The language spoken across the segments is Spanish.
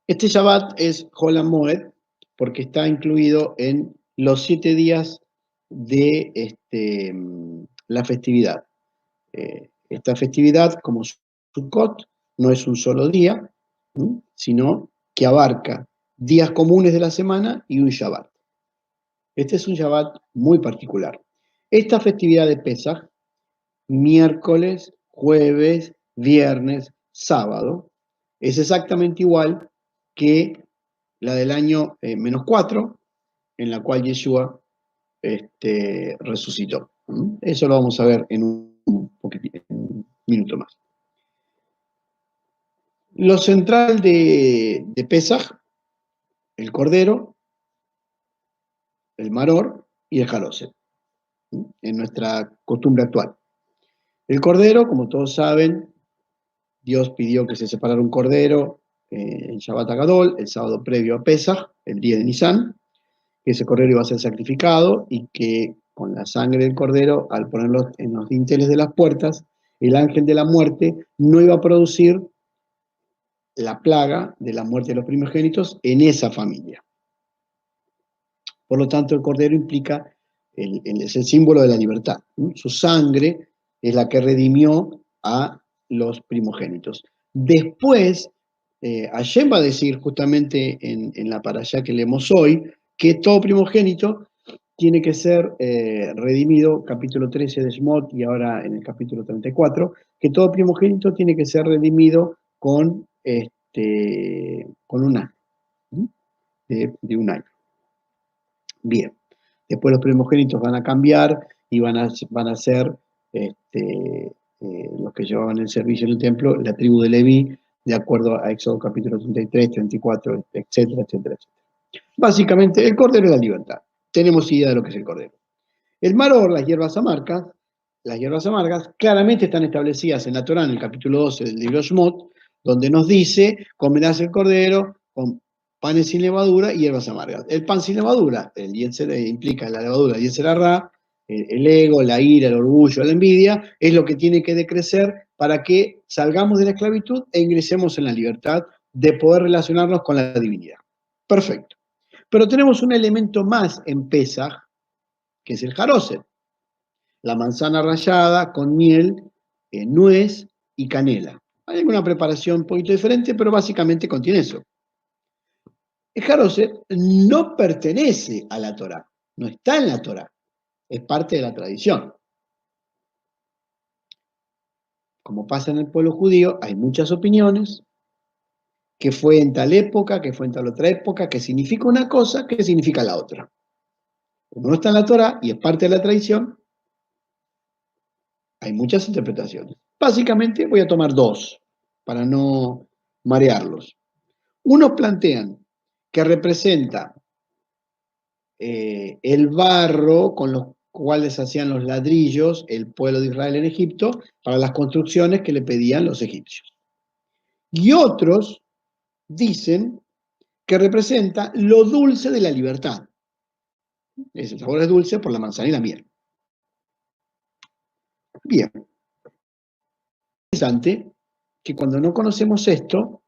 Este Shabbat es Hol HaMoed porque está incluido en los 7 días de la festividad. Esta festividad, como Sukkot, no es un solo día, sino que abarca días comunes de la semana y un Shabbat. Este es un Shabbat muy particular. Esta festividad de Pesaj, miércoles, jueves, viernes, sábado, es exactamente igual que la del año -4, en la cual Yeshua resucitó. Eso lo vamos a ver en un minuto más. Lo central de Pesaj, el cordero, el maror y el jaroset, en nuestra costumbre actual. El cordero, como todos saben, Dios pidió que se separara un cordero en Shabbat Agadol, el sábado previo a Pesaj, el día de Nisan, que ese cordero iba a ser sacrificado y que con la sangre del cordero, al ponerlo en los dinteles de las puertas, el ángel de la muerte no iba a producir la plaga de la muerte de los primogénitos en esa familia. Por lo tanto, el cordero implica, es el símbolo de la libertad. Su sangre es la que redimió a los primogénitos. Después, Hashem va a decir justamente en la parashá que leemos hoy, que todo primogénito tiene que ser redimido, capítulo 13 de Shmot y ahora en el capítulo 34, que todo primogénito tiene que ser redimido con un año, de un año. Bien, después los primogénitos van a cambiar y van a ser los que llevaban el servicio en el templo, la tribu de Leví, de acuerdo a Éxodo capítulo 33, 34, etcétera, etcétera, etcétera. Básicamente, el cordero es la libertad. Tenemos idea de lo que es el cordero. El maror, las hierbas amargas claramente están establecidas en la Torá, en el capítulo 12 del libro Shmot, donde nos dice, comerás el cordero con panes sin levadura y hierbas amargas. El pan sin levadura, implica la levadura, el yetzer hará, el ego, la ira, el orgullo, la envidia, es lo que tiene que decrecer para que salgamos de la esclavitud e ingresemos en la libertad de poder relacionarnos con la divinidad. Perfecto. Pero tenemos un elemento más en Pesaj, que es el jaroset, la manzana rallada con miel, nuez y canela. Hay alguna preparación un poquito diferente, pero básicamente contiene eso. El jaroset no pertenece a la Torá, no está en la Torá, es parte de la tradición. Como pasa en el pueblo judío, hay muchas opiniones, que fue en tal época, que fue en tal otra época, que significa una cosa, que significa la otra. Como no está en la Torá y es parte de la tradición, hay muchas interpretaciones. Básicamente voy a tomar dos, para no marearlos. Unos plantean que representa el barro con los cuales hacían los ladrillos el pueblo de Israel en Egipto para las construcciones que le pedían los egipcios. Y otros dicen que representa lo dulce de la libertad. El sabor es dulce por la manzana y la miel. Bien. Es interesante que cuando no conocemos esto,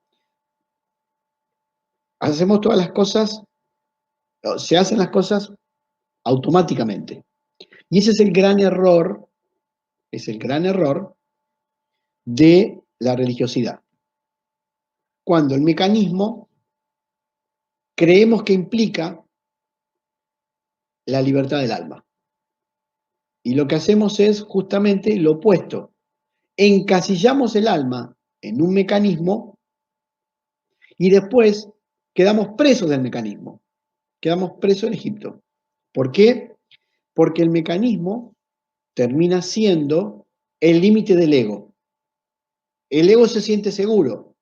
hacemos todas las cosas, se hacen las cosas automáticamente. Y ese es el gran error de la religiosidad. Cuando el mecanismo creemos que implica la libertad del alma. Y lo que hacemos es justamente lo opuesto. Encasillamos el alma en un mecanismo y después quedamos presos del mecanismo. Quedamos presos en Egipto. ¿Por qué? Porque el mecanismo termina siendo el límite del ego. El ego se siente seguro.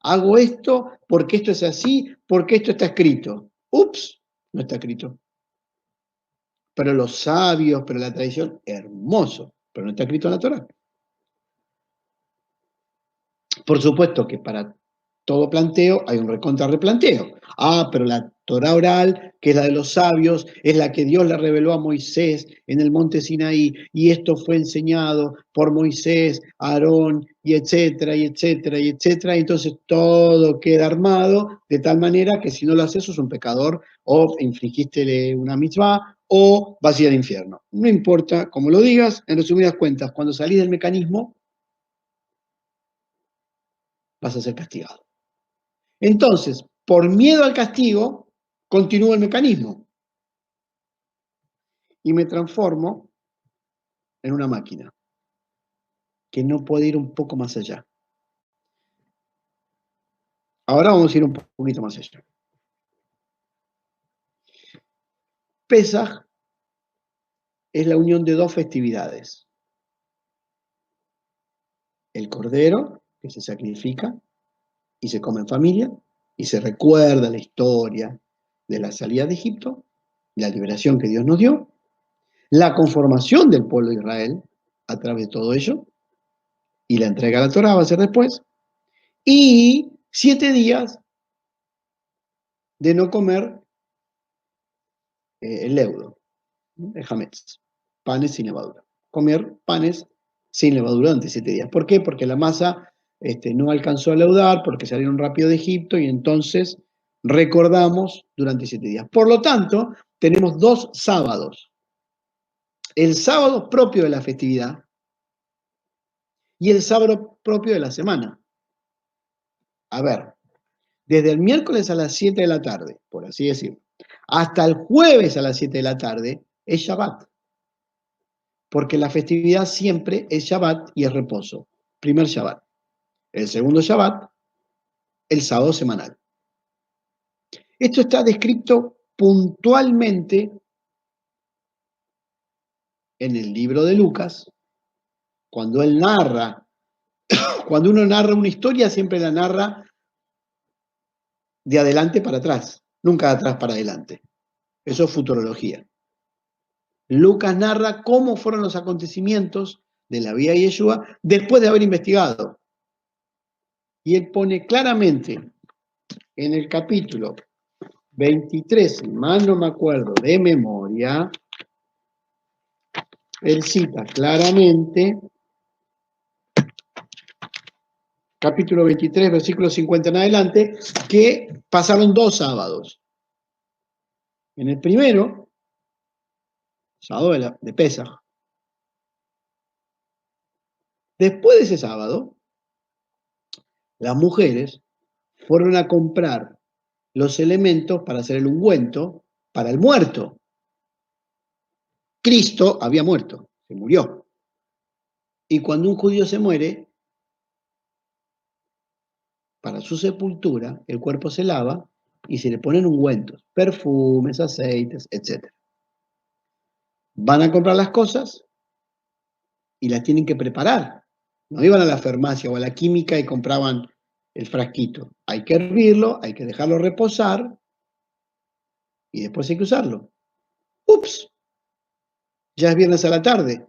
Hago esto porque esto es así, porque esto está escrito. Ups, no está escrito. Pero los sabios, pero la tradición, hermoso, pero no está escrito en la Torá. Por supuesto que para todo planteo, hay un recontra replanteo. Ah, pero la Torá oral, que es la de los sabios, es la que Dios le reveló a Moisés en el monte Sinaí, y esto fue enseñado por Moisés, Aarón, y etcétera, y etcétera, y etcétera. Y entonces todo queda armado de tal manera que si no lo haces sos un pecador, o infligiste una mitzvah, o vas a ir al infierno. No importa cómo lo digas, en resumidas cuentas, cuando salís del mecanismo, vas a ser castigado. Entonces, por miedo al castigo, continúo el mecanismo y me transformo en una máquina que no puede ir un poco más allá. Ahora vamos a ir un poquito más allá. Pesaj es la unión de dos festividades. El cordero, que se sacrifica y se come en familia, y se recuerda la historia de la salida de Egipto, la liberación que Dios nos dio, la conformación del pueblo de Israel a través de todo ello, y la entrega a la Torá va a ser después, y 7 días de no comer el leudo, el hametz, panes sin levadura. Comer panes sin levadura durante 7 días. ¿Por qué? Porque la masa no alcanzó a leudar, porque salieron rápido de Egipto y entonces recordamos durante 7 días. Por lo tanto, tenemos 2 sábados. El sábado propio de la festividad y el sábado propio de la semana. A ver, desde el miércoles a las 7 de la tarde, por así decirlo, hasta el jueves a las 7 de la tarde es Shabbat. Porque la festividad siempre es Shabbat y es reposo. Primer Shabbat. El segundo Shabbat, el sábado semanal. Esto está descrito puntualmente en el libro de Lucas, cuando él narra, cuando uno narra una historia, siempre la narra de adelante para atrás, nunca de atrás para adelante. Eso es futurología. Lucas narra cómo fueron los acontecimientos de la vida de Yeshua después de haber investigado. Y él pone claramente en el capítulo 23, si mal no me acuerdo de memoria, él cita claramente, capítulo 23, versículo 50 en adelante, que pasaron 2 sábados. En el primero, sábado de Pesaj, después de ese sábado, las mujeres fueron a comprar los elementos para hacer el ungüento para el muerto. Cristo había muerto, se murió. Y cuando un judío se muere, para su sepultura, el cuerpo se lava y se le ponen ungüentos, perfumes, aceites, etc. Van a comprar las cosas y las tienen que preparar. No iban a la farmacia o a la química y compraban el frasquito. Hay que hervirlo, hay que dejarlo reposar y después hay que usarlo. ¡Ups! Ya es viernes a la tarde.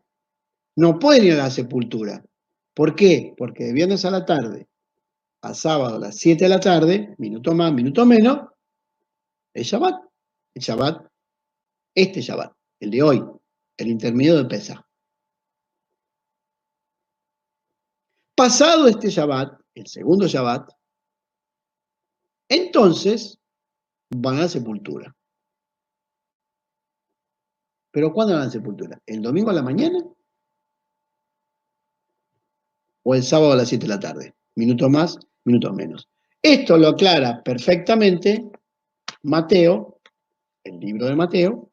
No pueden ir a la sepultura. ¿Por qué? Porque de viernes a la tarde a sábado a las 7 de la tarde, minuto más, minuto menos, es Shabbat. El Shabbat, este Shabbat, el de hoy, el intermedio de Pesaj. Pasado este Shabbat, el segundo Shabbat, entonces van a la sepultura. ¿Pero cuándo van a la sepultura? ¿El domingo a la mañana? ¿O el sábado a las 7 de la tarde? Minutos más, minutos menos. Esto lo aclara perfectamente Mateo, el libro de Mateo,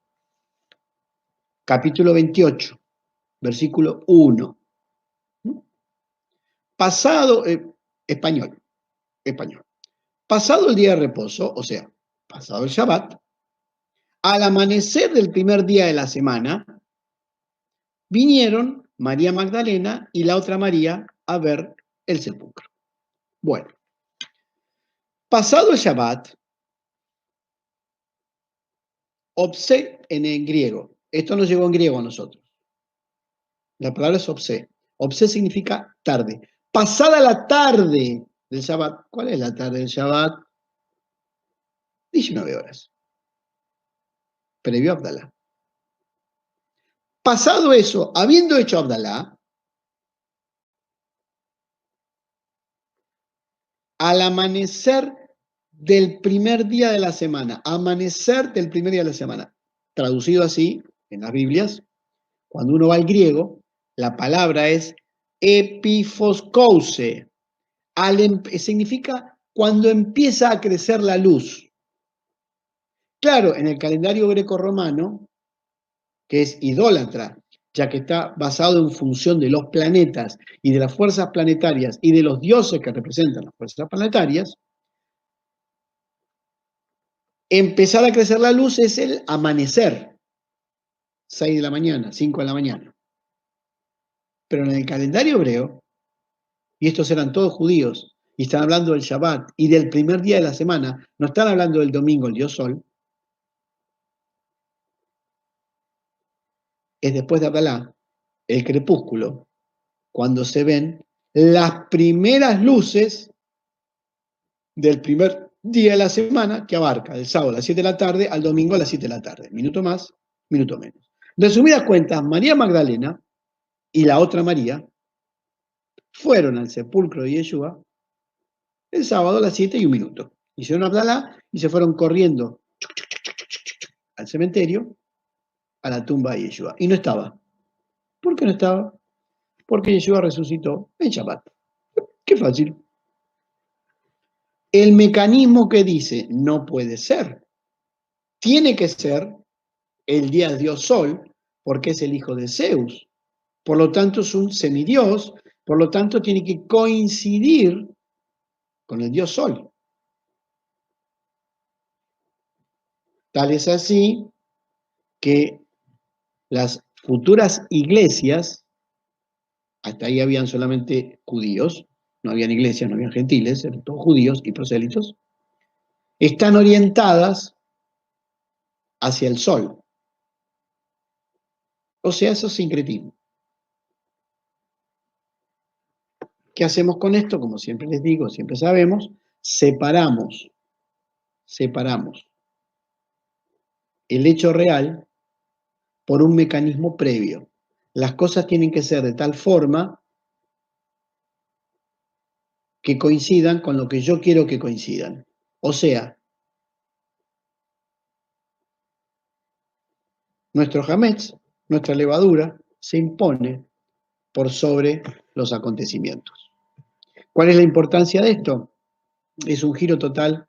capítulo 28, versículo 1. Pasado, español. Pasado el día de reposo, o sea, pasado el Shabbat, al amanecer del primer día de la semana, vinieron María Magdalena y la otra María a ver el sepulcro. Bueno, pasado el Shabbat, obse en el griego. Esto nos llegó en griego a nosotros. La palabra es obse. Obse significa tarde. Pasada la tarde del Shabbat. ¿Cuál es la tarde del Shabbat? 19 horas, previo a Abdalá. Pasado eso, habiendo hecho Abdalá, al amanecer del primer día de la semana, amanecer del primer día de la semana, traducido así en las Biblias, cuando uno va al griego, la palabra es epifoskouse, significa cuando empieza a crecer la luz. Claro, en el calendario greco-romano, que es idólatra, ya que está basado en función de los planetas y de las fuerzas planetarias y de los dioses que representan las fuerzas planetarias, empezar a crecer la luz es el amanecer, 6 de la mañana, 5 de la mañana. Pero en el calendario hebreo, y estos eran todos judíos, y están hablando del Shabbat y del primer día de la semana, no están hablando del domingo, el dios sol, es después de Abdalá, el crepúsculo, cuando se ven las primeras luces del primer día de la semana, que abarca del sábado a las 7 de la tarde al domingo a las 7 de la tarde. Minuto más, minuto menos. Resumidas cuentas, María Magdalena y la otra María fueron al sepulcro de Yeshua el sábado a las 7:01. Hicieron Abdalá y se fueron corriendo al cementerio, a la tumba de Yeshua. Y no estaba. ¿Por qué no estaba? Porque Yeshua resucitó en Shabbat. Qué fácil. El mecanismo que dice no puede ser, tiene que ser el día del dios Sol, porque es el hijo de Zeus. Por lo tanto, es un semidios, por lo tanto, tiene que coincidir con el dios Sol. Tal es así que las futuras iglesias, hasta ahí habían solamente judíos, no habían iglesias, no habían gentiles, eran todos judíos y prosélitos, están orientadas hacia el sol. O sea, eso es sincretismo. ¿Qué hacemos con esto? Como siempre les digo, siempre sabemos, separamos el hecho real por un mecanismo previo. Las cosas tienen que ser de tal forma que coincidan con lo que yo quiero que coincidan. O sea, nuestro hametz, nuestra levadura, se impone por sobre los acontecimientos. ¿Cuál es la importancia de esto? Es un giro total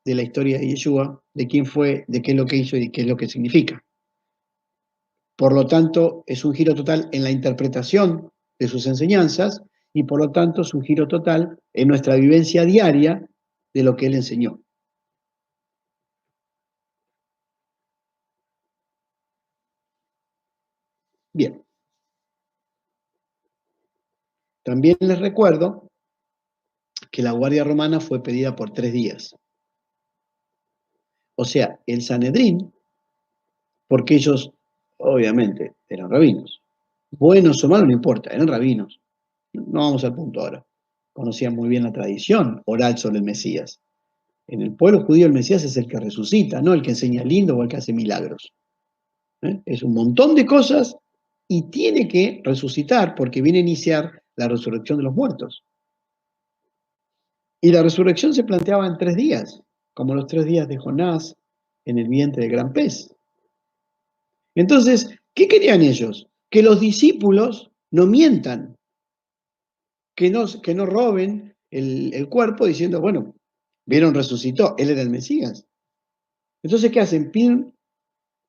de la historia de Yeshua, de quién fue, de qué es lo que hizo y qué es lo que significa. Por lo tanto, es un giro total en la interpretación de sus enseñanzas y por lo tanto es un giro total en nuestra vivencia diaria de lo que él enseñó. Bien, también les recuerdo que la Guardia Romana fue pedida por 3 días. O sea, el Sanedrín, porque ellos obviamente eran rabinos, buenos o malos no importa, eran rabinos. No vamos al punto ahora. Conocían muy bien la tradición oral sobre el Mesías. En el pueblo judío el Mesías es el que resucita, no el que enseña lindo o el que hace milagros. Es un montón de cosas y tiene que resucitar porque viene a iniciar la resurrección de los muertos. Y la resurrección se planteaba en 3 días, como los 3 días de Jonás en el vientre del gran pez. Entonces, ¿qué querían ellos? Que los discípulos no mientan, que no roben el cuerpo diciendo, bueno, vieron, resucitó, él era el Mesías. Entonces, ¿qué hacen? Piden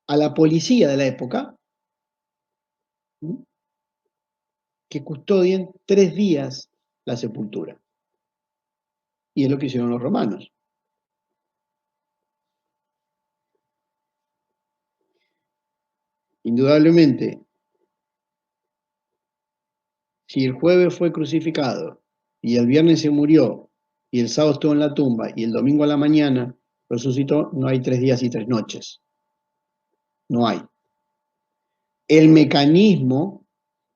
a la policía de la época que custodien 3 días la sepultura. Y es lo que hicieron los romanos. Indudablemente, si el jueves fue crucificado y el viernes se murió y el sábado estuvo en la tumba y el domingo a la mañana resucitó, no hay 3 días y 3 noches. No hay. El mecanismo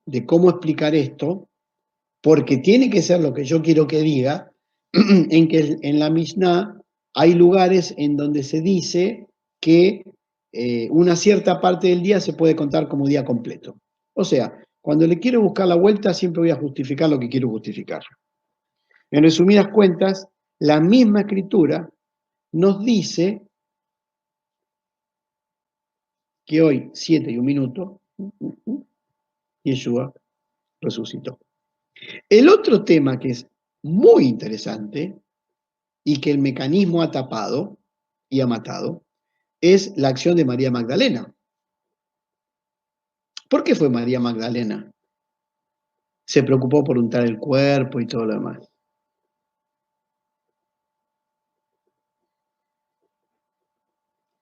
de cómo explicar esto porque tiene que ser lo que yo quiero que diga, en que en la Mishnah hay lugares en donde se dice que una cierta parte del día se puede contar como día completo. O sea, cuando le quiero buscar la vuelta, siempre voy a justificar lo que quiero justificar. En resumidas cuentas, la misma escritura nos dice que hoy, 7:01, Yeshua resucitó. El otro tema que es muy interesante y que el mecanismo ha tapado y ha matado es la acción de María Magdalena. ¿Por qué fue María Magdalena? Se preocupó por untar el cuerpo y todo lo demás.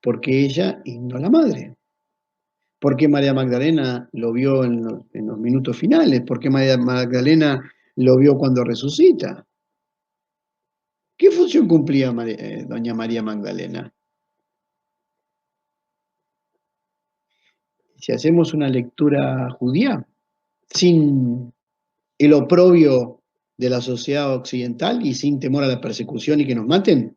Porque ella y no la madre. ¿Por qué María Magdalena lo vio en los minutos finales? ¿Por qué María Magdalena lo vio cuando resucita? ¿Qué función cumplía doña María Magdalena? Si hacemos una lectura judía, sin el oprobio de la sociedad occidental y sin temor a la persecución y que nos maten,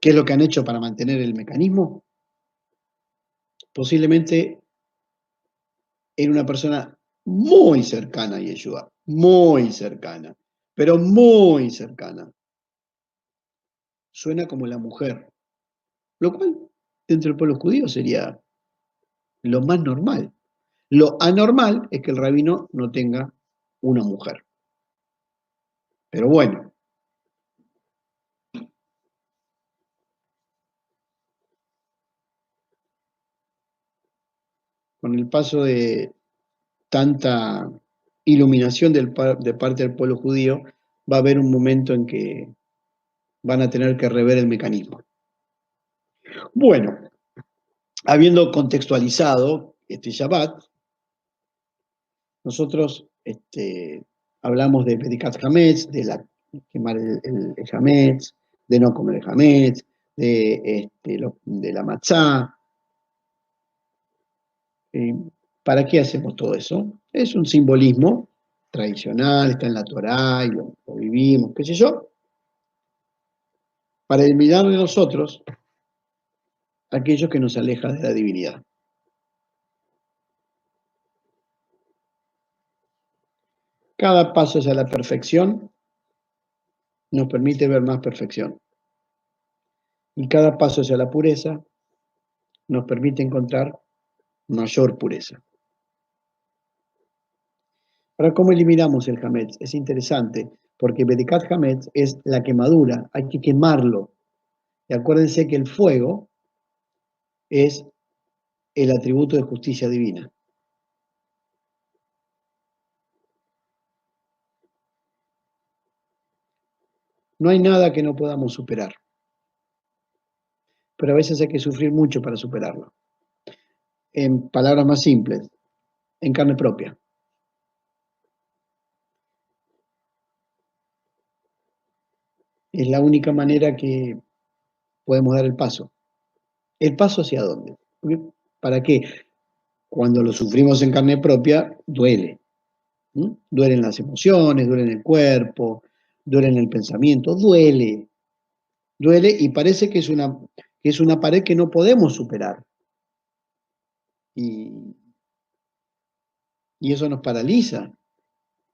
¿qué es lo que han hecho para mantener el mecanismo? Posiblemente era una persona muy cercana a Yeshua, muy cercana, pero muy cercana. Suena como la mujer, lo cual dentro del pueblo judío sería lo más normal. Lo anormal es que el rabino no tenga una mujer. Pero bueno, con el paso de tanta iluminación de parte del pueblo judío, va a haber un momento en que van a tener que rever el mecanismo. Bueno, habiendo contextualizado este Shabbat, nosotros hablamos de Bedikat Hametz, de quemar el Hametz, de no comer el Hametz, de la matzá. ¿Para qué hacemos todo eso? Es un simbolismo tradicional, está en la Torá y lo vivimos, qué sé yo, para eliminar de nosotros aquello que nos aleja de la divinidad. Cada paso hacia la perfección nos permite ver más perfección. Y cada paso hacia la pureza nos permite encontrar mayor pureza. Ahora, ¿cómo eliminamos el Hametz? Es interesante, porque Bedikat Hametz es la quemadura, hay que quemarlo. Y acuérdense que el fuego es el atributo de justicia divina. No hay nada que no podamos superar, pero a veces hay que sufrir mucho para superarlo. En palabras más simples, en carne propia. Es la única manera que podemos dar el paso. ¿El paso hacia dónde? ¿Para qué? Cuando lo sufrimos en carne propia, duele. Duelen las emociones, duele en el cuerpo, duele en el pensamiento, duele. Duele y parece que es una pared que no podemos superar. Y eso nos paraliza.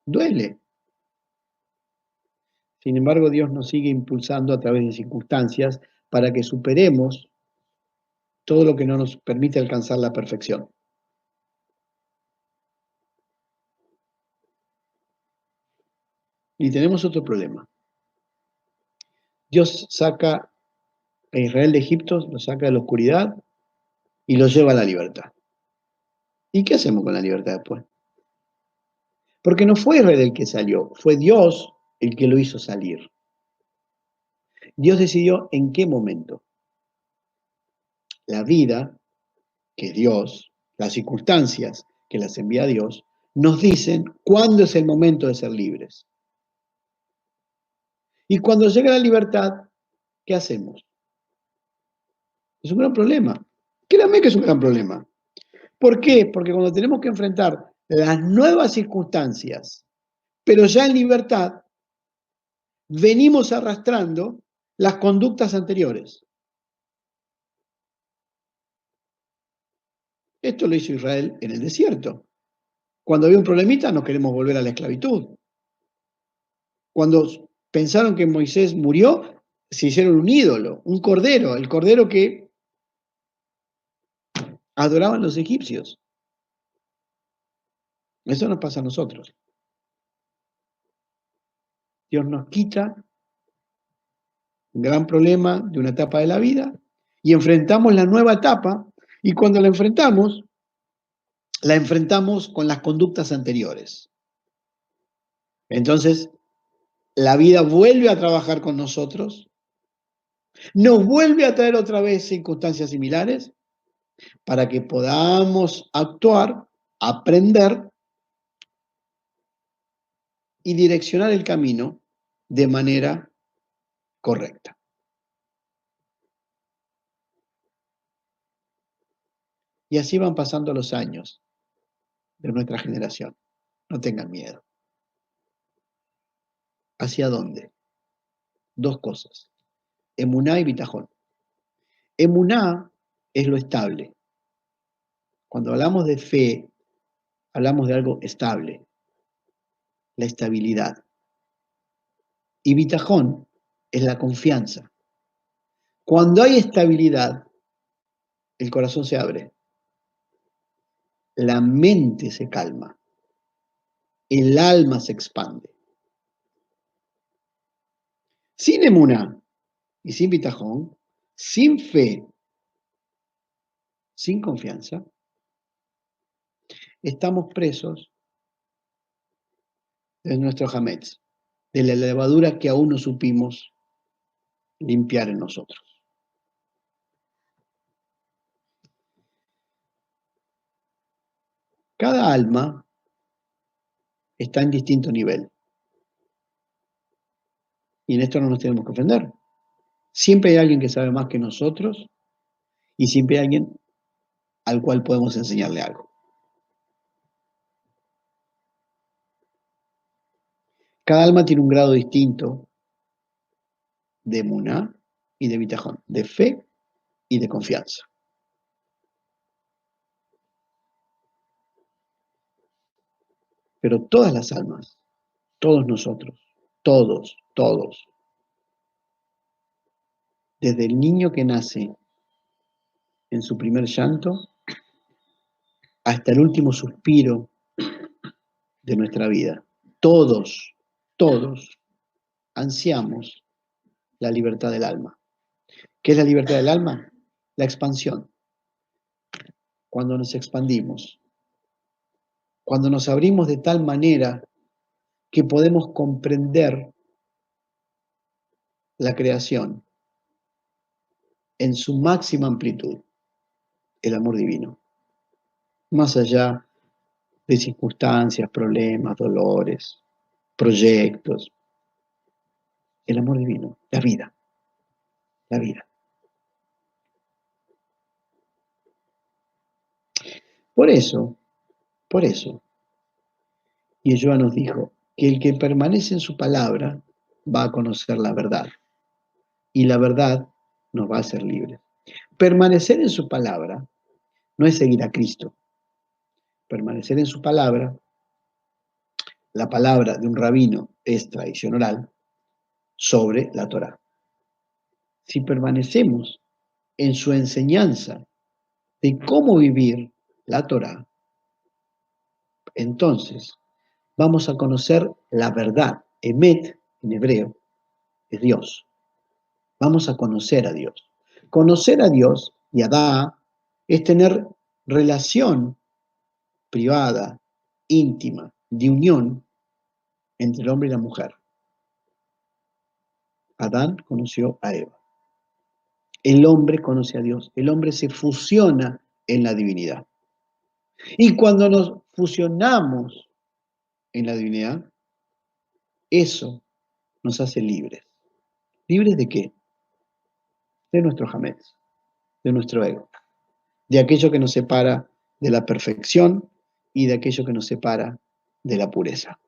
Duele. Sin embargo, Dios nos sigue impulsando a través de circunstancias para que superemos todo lo que no nos permite alcanzar la perfección. Y tenemos otro problema. Dios saca a Israel de Egipto, lo saca de la oscuridad y lo lleva a la libertad. ¿Y qué hacemos con la libertad después? Porque no fue Israel el que salió, fue Dios el que lo hizo salir. Dios decidió en qué momento. La vida, que es Dios, las circunstancias que las envía Dios, nos dicen cuándo es el momento de ser libres. Y cuando llega la libertad, ¿qué hacemos? Es un gran problema. Créanme que es un gran problema. ¿Por qué? Porque cuando tenemos que enfrentar las nuevas circunstancias Pero ya en libertad venimos arrastrando las conductas anteriores. Esto lo hizo Israel en el desierto. Cuando había un problemita, no queremos volver a la esclavitud. Cuando pensaron que Moisés murió, se hicieron un ídolo, un cordero, el cordero que adoraban los egipcios. Eso nos pasa a nosotros. Dios nos quita un gran problema de una etapa de la vida y enfrentamos la nueva etapa, y cuando la enfrentamos con las conductas anteriores. Entonces, la vida vuelve a trabajar con nosotros, nos vuelve a traer otra vez circunstancias similares para que podamos actuar, aprender y direccionar el camino de manera correcta. Y así van pasando los años de nuestra generación. No tengan miedo. ¿Hacia dónde? Dos cosas: emuná y bitajón. Emuná es lo estable. Cuando hablamos de fe, hablamos de algo estable, la estabilidad. Y bitajón es la confianza. Cuando hay estabilidad, el corazón se abre, la mente se calma, el alma se expande. Sin emuná y sin bitajón, sin fe, sin confianza, estamos presos de nuestro hametz, de la levadura que aún no supimos limpiar en nosotros. Cada alma está en distinto nivel. Y en esto no nos tenemos que ofender. Siempre hay alguien que sabe más que nosotros y siempre hay alguien al cual podemos enseñarle algo. Cada alma tiene un grado distinto de emuná y de bitajón, de fe y de confianza. Pero todas las almas, todos nosotros, todos, desde el niño que nace en su primer llanto hasta el último suspiro de nuestra vida, todos ansiamos la libertad del alma. ¿Qué es la libertad del alma? La expansión. Cuando nos expandimos, cuando nos abrimos de tal manera que podemos comprender la creación en su máxima amplitud, el amor divino, más allá de circunstancias, problemas, dolores, proyectos, el amor divino, la vida. Por eso, Yeshua nos dijo que el que permanece en su palabra va a conocer la verdad, y la verdad nos va a hacer libres. Permanecer en su palabra no es seguir a Cristo. Permanecer en su palabra, la palabra de un rabino es tradición oral sobre la Torá. Si permanecemos en su enseñanza de cómo vivir la Torá, entonces vamos a conocer la verdad. Emet, en hebreo, es Dios. Vamos a conocer a Dios. Conocer a Dios, Yadá, es tener relación privada, íntima, de unión entre el hombre y la mujer. Adán conoció a Eva. El hombre conoce a Dios. El hombre se fusiona en la divinidad. Y cuando nos fusionamos en la divinidad, eso nos hace libres. ¿Libres de qué? De nuestro hametz, de nuestro ego, de aquello que nos separa de la perfección y de aquello que nos separa de la pureza.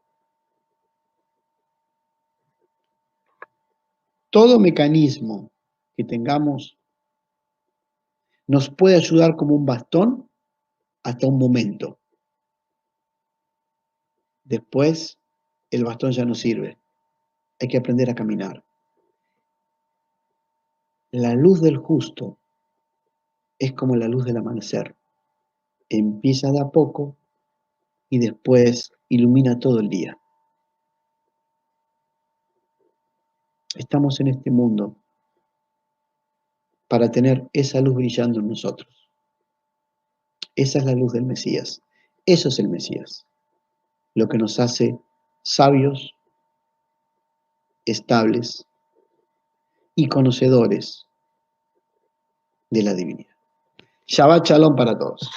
todo mecanismo que tengamos nos puede ayudar como un bastón hasta un momento. Después, el bastón ya no sirve. Hay que aprender a caminar. La luz del justo es como la luz del amanecer. Empieza de a poco y después ilumina todo el día. Estamos en este mundo para tener esa luz brillando en nosotros. Esa es la luz del Mesías. Eso es el Mesías. Lo que nos hace sabios, estables y conocedores de la divinidad. Shabbat Shalom para todos.